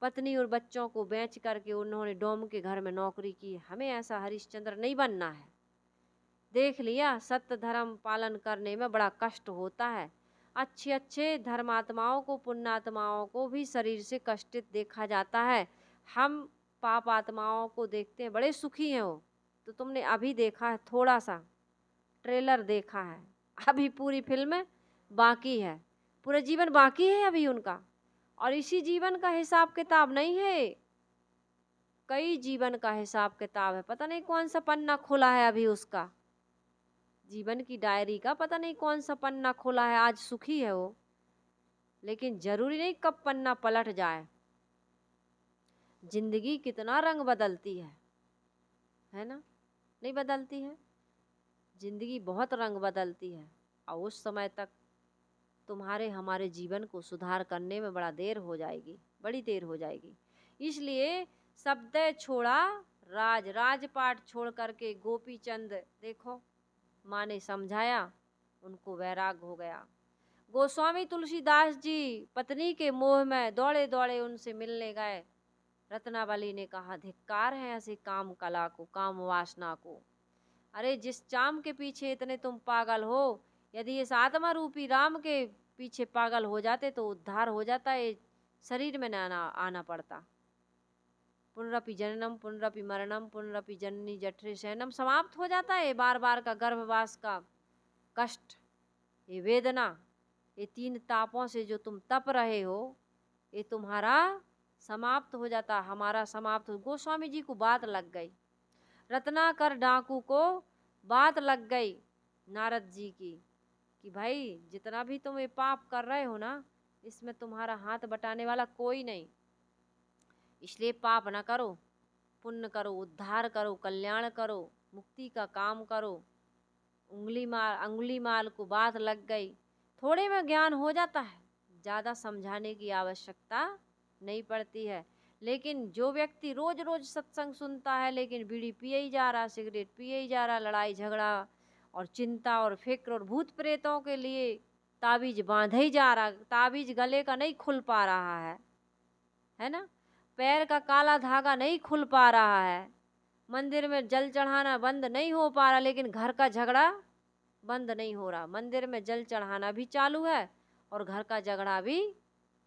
पत्नी और बच्चों को बेच करके उन्होंने डोम के घर में नौकरी की, हमें ऐसा हरिश्चंद्र नहीं बनना है। देख लिया, सत्य धर्म पालन करने में बड़ा कष्ट होता है। अच्छे अच्छे धर्मात्माओं को, पुण्यात्माओं को भी शरीर से कष्टित देखा जाता है। हम पाप आत्माओं को देखते हैं बड़े सुखी हैं वो। तो तुमने अभी देखा है, थोड़ा सा ट्रेलर देखा है, अभी पूरी फिल्म बाकी है, पूरा जीवन बाकी है अभी उनका। और इसी जीवन का हिसाब किताब नहीं है, कई जीवन का हिसाब किताब है। पता नहीं कौन सा पन्ना खुला है अभी उसका, जीवन की डायरी का पता नहीं कौन सा पन्ना खुला है। आज सुखी है वो, लेकिन जरूरी नहीं कब पन्ना पलट जाए। जिंदगी कितना रंग बदलती है ना? नहीं बदलती है? जिंदगी बहुत रंग बदलती है, और उस समय तक तुम्हारे हमारे जीवन को सुधार करने में बड़ा देर हो जाएगी। बड़ी देर हो जाएगी। इसलिए शब्द छोड़ा राज, राजपाट छोड़ करके गोपी चंद, देखो माँ ने समझाया, उनको वैराग हो गया। गोस्वामी तुलसीदास जी पत्नी के मोह में दौड़े दौड़े उनसे मिलने गए। रत्नावली ने कहा, धिक्कार है ऐसे काम कला को, काम वासना को। अरे जिस चाम के पीछे इतने तुम पागल हो, यदि इस आत्मा रूपी राम के पीछे पागल हो जाते तो उद्धार हो जाता, ये शरीर में न आना पड़ता। पुनरपि जननम पुनरपि मरणम पुनरपि जननी जठरे शयनम, समाप्त हो जाता है बार बार का गर्भवास का कष्ट, ये वेदना, ये 3 तापों से जो तुम तप रहे हो, ये तुम्हारा समाप्त हो जाता, हमारा समाप्त हो। गोस्वामी जी को बात लग गई, रत्नाकर डाकू को बात लग गई नारद जी की, कि भाई जितना भी तुम ये पाप कर रहे हो ना, इसमें तुम्हारा हाथ बटाने वाला कोई नहीं, इसलिए पाप ना करो, पुण्य करो, उद्धार करो, कल्याण करो, मुक्ति का काम करो। अंगुली माल को बात लग गई। थोड़े में ज्ञान हो जाता है, ज़्यादा समझाने की आवश्यकता नहीं पड़ती है। लेकिन जो व्यक्ति रोज रोज सत्संग सुनता है लेकिन बीड़ी पिए ही जा रहा, सिगरेट पिए ही जा रहा, लड़ाई झगड़ा और चिंता और फिक्र और भूत प्रेतों के लिए ताबीज बांधे ही जा रहा, ताबीज गले का नहीं खुल पा रहा है ना, पैर का काला धागा नहीं खुल पा रहा है, मंदिर में जल चढ़ाना बंद नहीं हो पा रहा, लेकिन घर का झगड़ा बंद नहीं हो रहा। मंदिर में जल चढ़ाना भी चालू है और घर का झगड़ा भी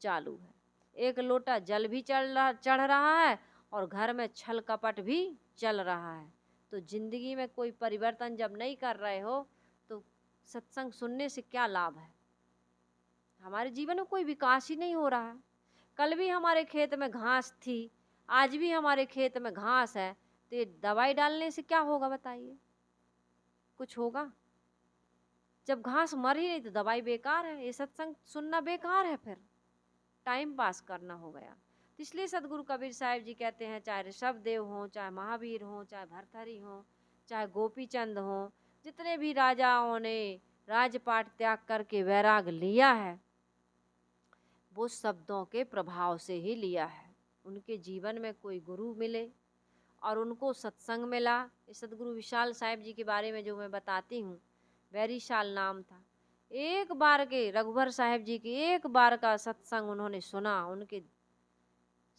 चालू है। एक लोटा जल भी चढ़ रहा है और घर में छल कपट भी चल रहा है। तो जिंदगी में कोई परिवर्तन जब नहीं कर रहे हो तो सत्संग सुनने से क्या लाभ है? हमारे जीवन में कोई विकास ही नहीं हो रहा है। कल भी हमारे खेत में घास थी, आज भी हमारे खेत में घास है, तो ये दवाई डालने से क्या होगा बताइए? कुछ होगा? जब घास मर ही नहीं तो दवाई बेकार है, ये सत्संग सुनना बेकार है, फिर टाइम पास करना हो गया। तो इसलिए सदगुरु कबीर साहिब जी कहते हैं, चाहे ऋषभदेव हों, चाहे महावीर हों, चाहे भर्तहरि हों, चाहे गोपी चंद हों, जितने भी राजाओं ने राजपाट त्याग करके वैराग लिया है, वो शब्दों के प्रभाव से ही लिया है। उनके जीवन में कोई गुरु मिले और उनको सत्संग मिला। सदगुरु विशाल साहिब जी के बारे में जो मैं बताती हूँ, बैरीशाल नाम था। एक बार के रघुवर साहिब जी की एक बार का सत्संग उन्होंने सुना, उनके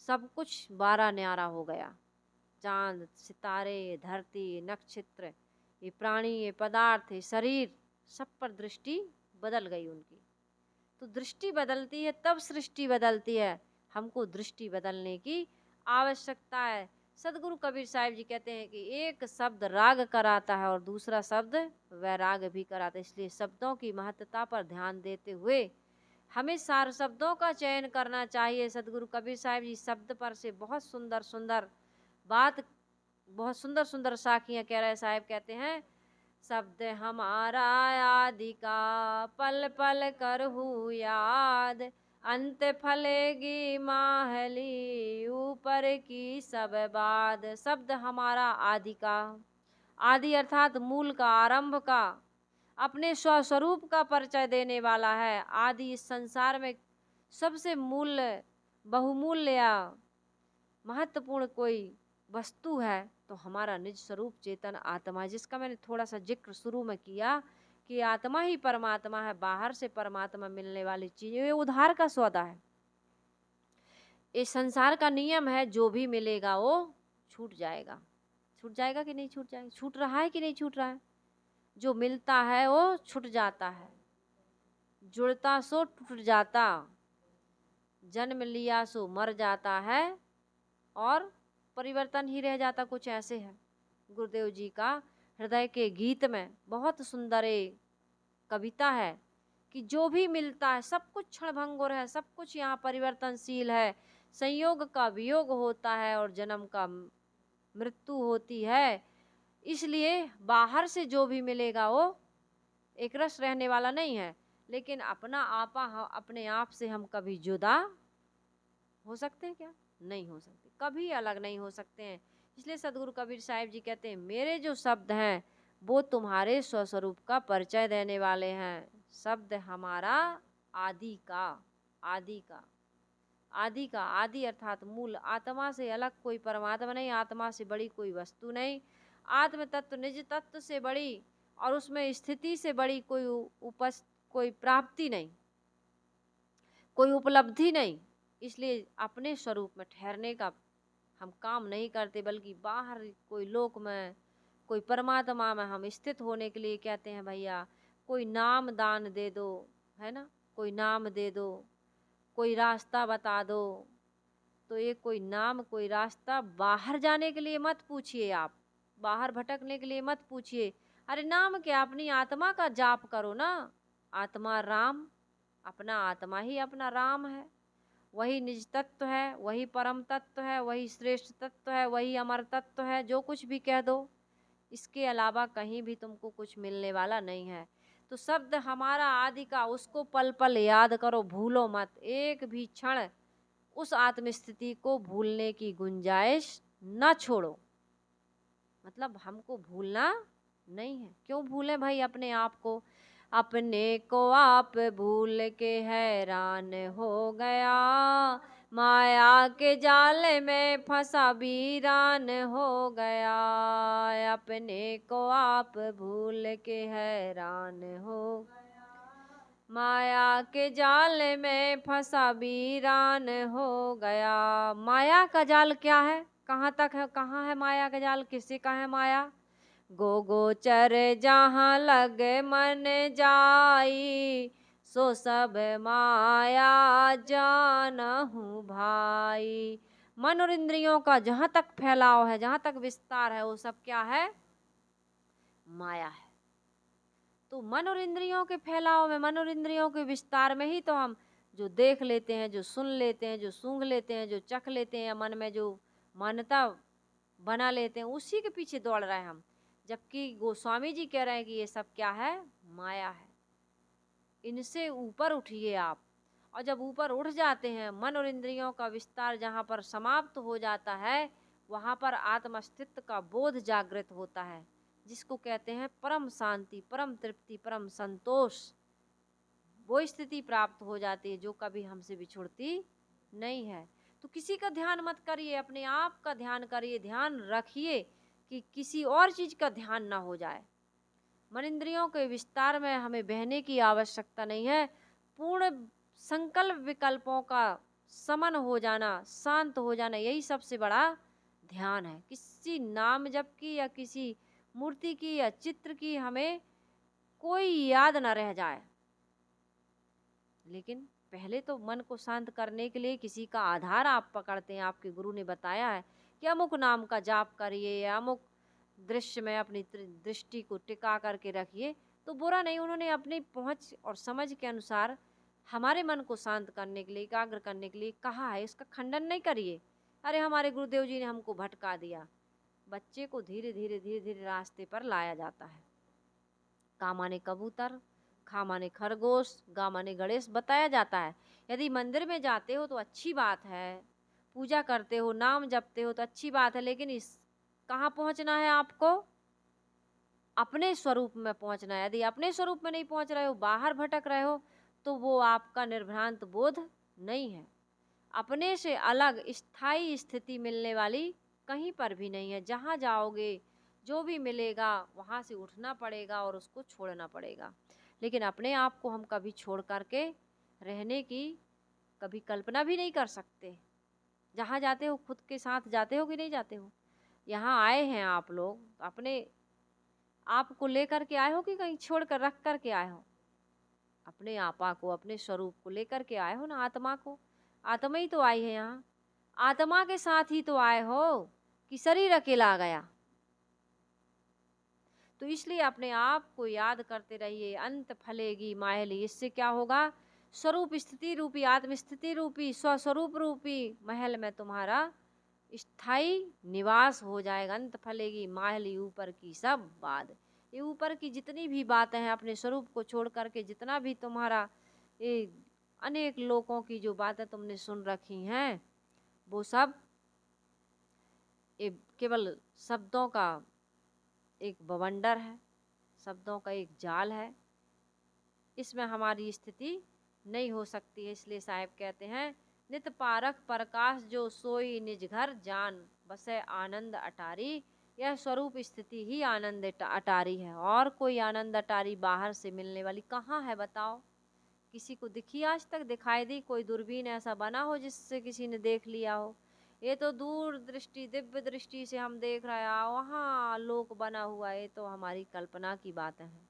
सब कुछ बारा न्यारा हो गया। चांद, सितारे, धरती, नक्षत्र, ये प्राणी, ये पदार्थ, ये शरीर, सब पर दृष्टि बदल गई उनकी। तो दृष्टि बदलती है तब सृष्टि बदलती है। हमको दृष्टि बदलने की आवश्यकता है। सदगुरु कबीर साहिब जी कहते हैं कि एक शब्द राग कराता है और दूसरा शब्द वैराग भी कराता है। इसलिए शब्दों की महत्ता पर ध्यान देते हुए हमें सार शब्दों का चयन करना चाहिए। सदगुरु कबीर साहिब जी शब्द पर से बहुत सुंदर सुंदर बात, बहुत सुंदर सुंदर साखियाँ कह रहे। साहिब कहते हैं, शब्द हमारा आदि का पल पल करहु याद, अंत फलेगी माहली ऊपर की सब बात। शब्द हमारा आदि का, आदि अर्थात मूल का, आरंभ का, अपने स्वस्वरूप का परिचय देने वाला है। आदि इस संसार में सबसे मूल्य, बहुमूल्य या महत्वपूर्ण कोई वस्तु है तो हमारा निज स्वरूप चेतन आत्मा, जिसका मैंने थोड़ा सा जिक्र शुरू में किया कि आत्मा ही परमात्मा है। बाहर से परमात्मा मिलने वाली चीज ये उधार का सौदा है। इस संसार का नियम है, जो भी मिलेगा वो छूट जाएगा। छूट जाएगा कि नहीं छूट जाएगा? छूट रहा है कि नहीं छूट रहा है? जो मिलता है वो छूट जाता है, जुड़ता सो टूट जाता, जन्म लिया सो मर जाता है और परिवर्तन ही रह जाता। कुछ ऐसे है। गुरुदेव जी का हृदय के गीत में बहुत सुंदर एक कविता है कि जो भी मिलता है सब कुछ क्षणभंगुर है, सब कुछ यहाँ परिवर्तनशील है। संयोग का वियोग होता है और जन्म का मृत्यु होती है। इसलिए बाहर से जो भी मिलेगा वो एक रस रहने वाला नहीं है। लेकिन अपना आपा, अपने आप से हम कभी जुदा हो सकते हैं क्या? नहीं हो सकते, कभी अलग नहीं हो सकते हैं। इसलिए सदगुरु कबीर साहिब जी कहते हैं, मेरे जो शब्द हैं वो तुम्हारे स्वस्वरूप का परिचय देने वाले हैं। शब्द हमारा आदि का, आदि का, आदि का, आदि अर्थात मूल, आत्मा से अलग कोई परमात्मा नहीं, आत्मा से बड़ी कोई वस्तु नहीं, आत्म तत्व निज तत्व से बड़ी और उसमें स्थिति से बड़ी कोई प्राप्ति नहीं, कोई उपलब्धि नहीं। इसलिए अपने स्वरूप में ठहरने का हम काम नहीं करते, बल्कि बाहर कोई लोक में, कोई परमात्मा में हम स्थित होने के लिए कहते हैं भैया कोई नाम दान दे दो, है ना, कोई नाम दे दो, कोई रास्ता बता दो। तो ये कोई नाम कोई रास्ता बाहर जाने के लिए मत पूछिए, आप बाहर भटकने के लिए मत पूछिए। अरे नाम क्या, अपनी आत्मा का जाप करो ना। आत्मा राम, अपना आत्मा ही अपना राम है, वही निज तत्व है, वही परम तत्व है, वही श्रेष्ठ तत्व है, वही अमर तत्व है। जो कुछ भी कह दो, इसके अलावा कहीं भी तुमको कुछ मिलने वाला नहीं है। तो शब्द हमारा आदि का, उसको पल पल याद करो, भूलो मत एक भी क्षण। उस आत्मस्थिति को भूलने की गुंजाइश न छोड़ो। मतलब हमको भूलना नहीं है। क्यों भूलें भाई अपने आप को? अपने को आप भूल के हैरान हो गया, माया के जाल में फंसा वीरान हो गया। अपने को आप भूल के हैरान हो, माया के जाल में फंसा वीरान हो गया। माया का जाल क्या है, कहाँ तक है, कहाँ है माया का जाल, किसी का है माया? गोचर जहाँ लगे मन जाई, सो सब माया जानहु भाई। मन और इंद्रियों का जहाँ तक फैलाव है, जहाँ तक विस्तार है, वो सब क्या है? माया है। तो मन और इंद्रियों के फैलाव में, मन और इंद्रियों के विस्तार में ही तो हम जो देख लेते हैं, जो सुन लेते हैं, जो सूंघ लेते हैं, जो चख लेते हैं, मन में जो मान्यता बना लेते हैं, उसी के पीछे दौड़ रहे हैं हम। जबकि गोस्वामी जी कह रहे हैं कि ये सब क्या है? माया है। इनसे ऊपर उठिए आप। और जब ऊपर उठ जाते हैं, मन और इंद्रियों का विस्तार जहाँ पर समाप्त हो जाता है, वहाँ पर आत्म अस्तित्व का बोध जागृत होता है, जिसको कहते हैं परम शांति, परम तृप्ति, परम संतोष। वो स्थिति प्राप्त हो जाती है जो कभी हमसे बिछुड़ती नहीं है। तो किसी का ध्यान मत करिए, अपने आप का ध्यान करिए। ध्यान रखिए कि किसी और चीज का ध्यान ना हो जाए। मन इंद्रियों के विस्तार में हमें बहने की आवश्यकता नहीं है। पूर्ण संकल्प विकल्पों का समन हो जाना, शांत हो जाना, यही सबसे बड़ा ध्यान है। किसी नाम जप की या किसी मूर्ति की या चित्र की हमें कोई याद ना रह जाए। लेकिन पहले तो मन को शांत करने के लिए किसी का आधार आप पकड़ते हैं। आपके गुरु ने बताया है कि अमुक नाम का जाप करिए या अमुक दृश्य में अपनी दृष्टि को टिका करके रखिए। तो बुरा नहीं, उन्होंने अपनी पहुंच और समझ के अनुसार हमारे मन को शांत करने के लिए, एकाग्र करने के लिए कहा है। इसका खंडन नहीं करिए। अरे हमारे गुरुदेव जी ने हमको भटका दिया। बच्चे को धीरे धीरे धीरे धीरे रास्ते पर लाया जाता है। का माने कबूतर, खा माने खरगोश, गा माने गणेश बताया जाता है। यदि मंदिर में जाते हो तो अच्छी बात है, पूजा करते हो, नाम जपते हो तो अच्छी बात है, लेकिन इस कहाँ पहुंचना है आपको? अपने स्वरूप में पहुंचना है। यदि अपने स्वरूप में नहीं पहुंच रहे हो, बाहर भटक रहे हो, तो वो आपका निर्भ्रांत बोध नहीं है। अपने से अलग स्थायी स्थिति मिलने वाली कहीं पर भी नहीं है। जहाँ जाओगे, जो भी मिलेगा वहाँ से उठना पड़ेगा और उसको छोड़ना पड़ेगा। लेकिन अपने आप को हम कभी छोड़ करके रहने की कभी कल्पना भी नहीं कर सकते। जहाँ जाते हो खुद के साथ जाते हो कि नहीं जाते हो? यहाँ आए हैं आप लोग, अपने आप को लेकर के आए हो कि कहीं छोड़ कर रख कर के आए हो? अपने आपा को, अपने स्वरूप को लेकर के आए हो ना, आत्मा को। आत्मा ही तो आई है यहाँ। आत्मा के साथ ही तो आए हो कि शरीर अकेला आ गया? तो इसलिए अपने आप को याद करते रहिए। अंत फलेगी माहली। इससे क्या होगा? स्वरूप स्थिति रूपी, आत्म स्थिति रूपी, स्वस्वरूप रूपी महल में तुम्हारा स्थायी निवास हो जाएगा। अंत फलेगी माहली, ऊपर की सब बात। ये ऊपर की जितनी भी बातें हैं, अपने स्वरूप को छोड़ करके जितना भी तुम्हारा ये अनेक लोगों की जो बातें तुमने सुन रखी हैं, वो सब ये केवल शब्दों का एक बवंडर है, शब्दों का एक जाल है। इसमें हमारी स्थिति नहीं हो सकती है। इसलिए साहब कहते हैं नित पारख प्रकाश जो सोई निज घर जान, बसै आनंद अटारी। यह स्वरूप स्थिति ही आनंद अटारी है, और कोई आनंद अटारी बाहर से मिलने वाली कहाँ है बताओ? किसी को दिखी आज तक? दिखाई दी कोई दूरबीन ऐसा बना हो जिससे किसी ने देख लिया हो? ये तो दूर दृष्टि, दिव्य दृष्टि से हम देख रहे हैं, वहाँ लोक बना हुआ है, ये तो हमारी कल्पना की बातें हैं।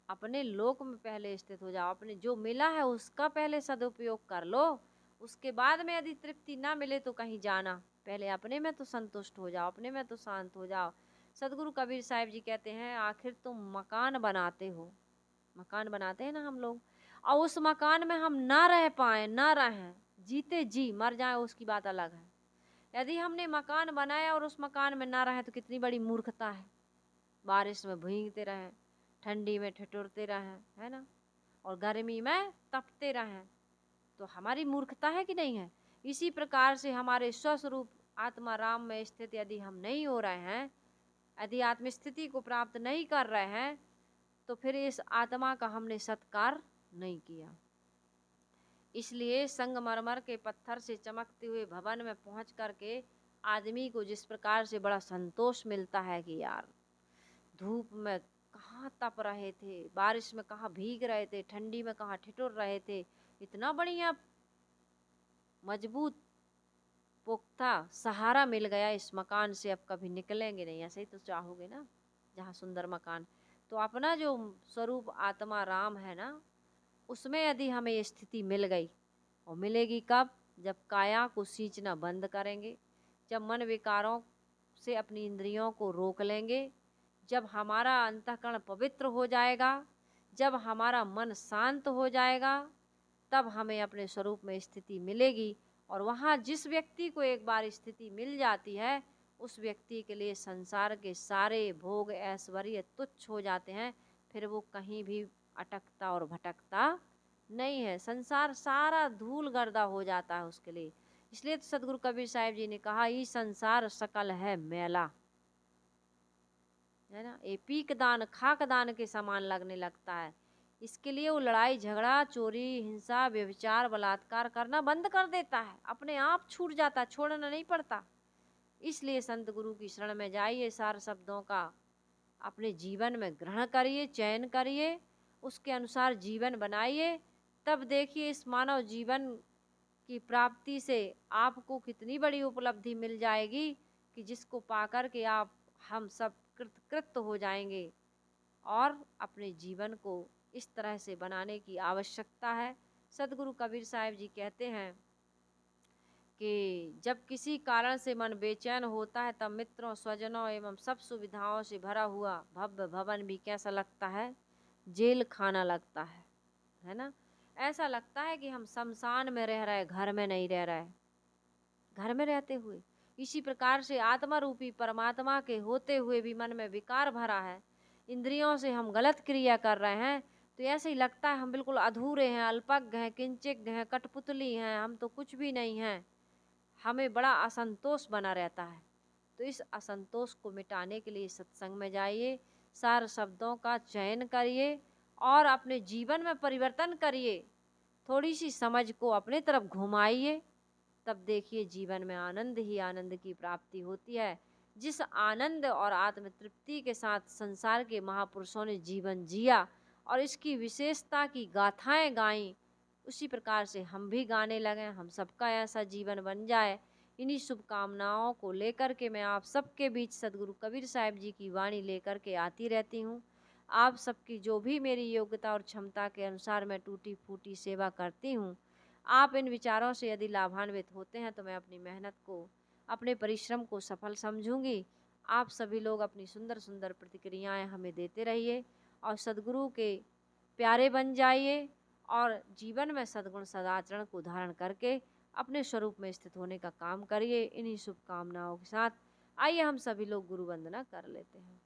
अपने लोक में पहले स्थित हो जाओ, अपने जो मिला है उसका पहले सदुपयोग कर लो, उसके बाद में यदि तृप्ति ना मिले तो कहीं जाना, पहले अपने में तो संतुष्ट हो जाओ, अपने में तो शांत हो जाओ। सदगुरु कबीर साहिब जी कहते हैं, आखिर तुम मकान बनाते हो, मकान बनाते हैं ना हम लोग, और उस मकान में हम ना रह पाए, ना रहें, जीते जी मर जाए उसकी बात अलग है। यदि हमने मकान बनाया और उस मकान में ना रहे तो कितनी बड़ी मूर्खता है। बारिश में भीगते रहें, ठंडी में ठिठुरते रहें, है ना, और गर्मी में तपते रहें, तो हमारी मूर्खता है कि नहीं है? इसी प्रकार से हमारे स्वस्वरूप आत्मा राम में स्थित यदि हम नहीं हो रहे हैं, यदि आत्मस्थिति को प्राप्त नहीं कर रहे हैं, तो फिर इस आत्मा का हमने सत्कार नहीं किया। इसलिए संगमरमर के पत्थर से चमकते हुए भवन में पहुंच करके आदमी को जिस प्रकार से बड़ा संतोष मिलता है कि यार धूप में कहाँ तप रहे थे, बारिश में कहाँ भीग रहे थे, ठंडी में कहाँ ठिठुर रहे थे, इतना बढ़िया मजबूत पुख्ता सहारा मिल गया इस मकान से, अब कभी निकलेंगे नहीं। ऐसे ही तो चाहोगे ना, जहाँ सुंदर मकान। तो अपना जो स्वरूप आत्मा राम है ना, उसमें यदि हमें ये स्थिति मिल गई, और मिलेगी कब? जब काया को सींचना बंद करेंगे, जब मन विकारों से अपनी इंद्रियों को रोक लेंगे, जब हमारा अंतःकरण पवित्र हो जाएगा, जब हमारा मन शांत हो जाएगा, तब हमें अपने स्वरूप में स्थिति मिलेगी। और वहाँ जिस व्यक्ति को एक बार स्थिति मिल जाती है, उस व्यक्ति के लिए संसार के सारे भोग ऐश्वर्य तुच्छ हो जाते हैं, फिर वो कहीं भी अटकता और भटकता नहीं है, संसार सारा धूल गर्दा हो जाता है उसके लिए। इसलिए तो सदगुरु कबीर साहिब जी ने कहा, ये संसार सकल है मैला, है ना, ये पीक दान खाक दान के समान लगने लगता है। इसके लिए वो लड़ाई झगड़ा चोरी हिंसा व्यभिचार बलात्कार करना बंद कर देता है, अपने आप छूट जाता, छोड़ना नहीं पड़ता। इसलिए संत गुरु की शरण में जाइए, सार शब्दों का अपने जीवन में ग्रहण करिए, चयन करिए, उसके अनुसार जीवन बनाइए। तब देखिए इस मानव जीवन की प्राप्ति से आपको कितनी बड़ी उपलब्धि मिल जाएगी कि जिसको पाकर के आप हम सब कृतकृत हो जाएंगे। और अपने जीवन को इस तरह से बनाने की आवश्यकता है। सदगुरु कबीर साहिब जी कहते हैं कि जब किसी कारण से मन बेचैन होता है, तब मित्रों स्वजनों एवं सब सुविधाओं से भरा हुआ भव्य भवन भी कैसा लगता है? जेल खाना लगता है ना। ऐसा लगता है कि हम शमशान में रह रहे, घर में नहीं रह रहे, घर में रहते हुए। इसी प्रकार से आत्मा रूपी परमात्मा के होते हुए भी मन में विकार भरा है, इंद्रियों से हम गलत क्रिया कर रहे हैं, तो ऐसे ही लगता है हम बिल्कुल अधूरे हैं, अल्पज्ञ हैं, किंचित हैं, कठपुतली हैं, हम तो कुछ भी नहीं हैं। हमें बड़ा असंतोष बना रहता है। तो इस असंतोष को मिटाने के लिए सत्संग में जाइए, सार शब्दों का चयन करिए और अपने जीवन में परिवर्तन करिए, थोड़ी सी समझ को अपने तरफ घुमाइए, तब देखिए जीवन में आनंद ही आनंद की प्राप्ति होती है। जिस आनंद और आत्मतृप्ति के साथ संसार के महापुरुषों ने जीवन जिया और इसकी विशेषता की गाथाएं गाईं, उसी प्रकार से हम भी गाने लगें, हम सबका ऐसा जीवन बन जाए। इन्हीं शुभकामनाओं को लेकर के मैं आप सबके बीच सदगुरु कबीर साहिब जी की वाणी लेकर के आती रहती हूँ। आप सबकी जो भी मेरी योग्यता और क्षमता के अनुसार मैं टूटी फूटी सेवा करती हूँ। आप इन विचारों से यदि लाभान्वित होते हैं तो मैं अपनी मेहनत को, अपने परिश्रम को सफल समझूंगी। आप सभी लोग अपनी सुंदर सुंदर प्रतिक्रियाएं हमें देते रहिए और सदगुरु के प्यारे बन जाइए और जीवन में सद्गुण सदाचरण को धारण करके अपने स्वरूप में स्थित होने का काम करिए। इन्हीं शुभकामनाओं के साथ आइए हम सभी लोग गुरु वंदना कर लेते हैं।